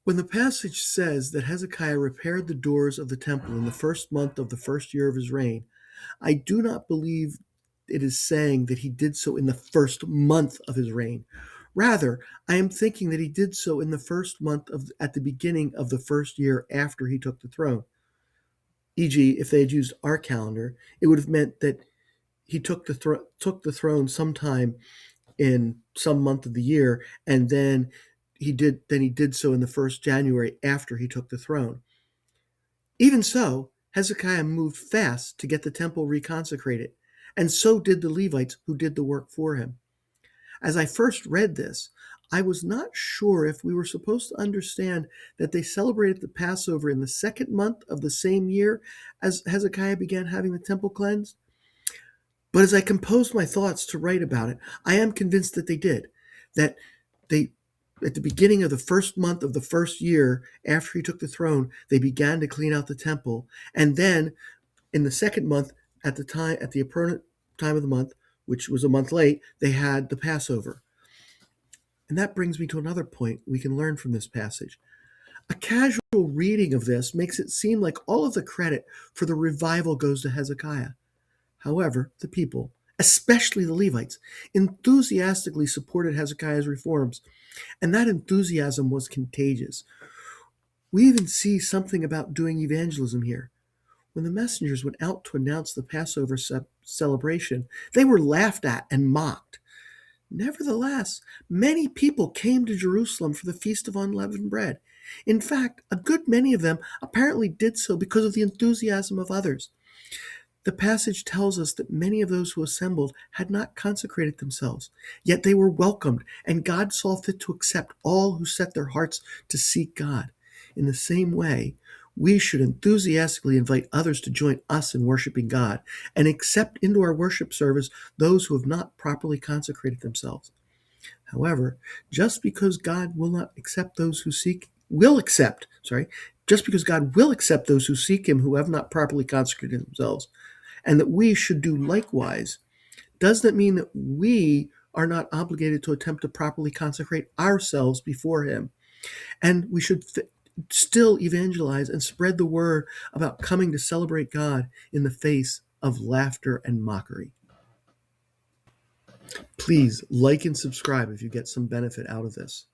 When the passage says that Hezekiah repaired the doors of the temple in the first month of the first year of his reign, I do not believe it is saying that he did so in the first month of his reign. Rather, I am thinking that he did so in the first month at the beginning of the first year after he took the throne. E.g., if they had used our calendar, it would have meant that he took the throne sometime in some month of the year, and then he did so in the first January after he took the throne. Even so, Hezekiah moved fast to get the temple reconsecrated, and so did the Levites who did the work for him. As I first read this, I was not sure if we were supposed to understand that they celebrated the Passover in the second month of the same year as Hezekiah began having the temple cleansed. But as I composed my thoughts to write about it, I am convinced that they did. That they, at the beginning of the first month of the first year after he took the throne, they began to clean out the temple. And then in the second month, at the appropriate time of the month, which was a month late, they had the Passover. And that brings me to another point we can learn from this passage. A casual reading of this makes it seem like all of the credit for the revival goes to Hezekiah. However, the people, especially the Levites, enthusiastically supported Hezekiah's reforms, and that enthusiasm was contagious. We even see something about doing evangelism here. When the messengers went out to announce the Passover celebration, they were laughed at and mocked. Nevertheless, many people came to Jerusalem for the Feast of Unleavened Bread. In fact, a good many of them apparently did so because of the enthusiasm of others. The passage tells us that many of those who assembled had not consecrated themselves, yet they were welcomed, and God saw fit to accept all who set their hearts to seek God. In the same way, we should enthusiastically invite others to join us in worshiping God and accept into our worship service those who have not properly consecrated themselves. However, just because God will accept those who seek Him who have not properly consecrated themselves, and that we should do likewise, does that mean that we are not obligated to attempt to properly consecrate ourselves before Him? And we should still evangelize and spread the word about coming to celebrate God in the face of laughter and mockery. Please like and subscribe if you get some benefit out of this.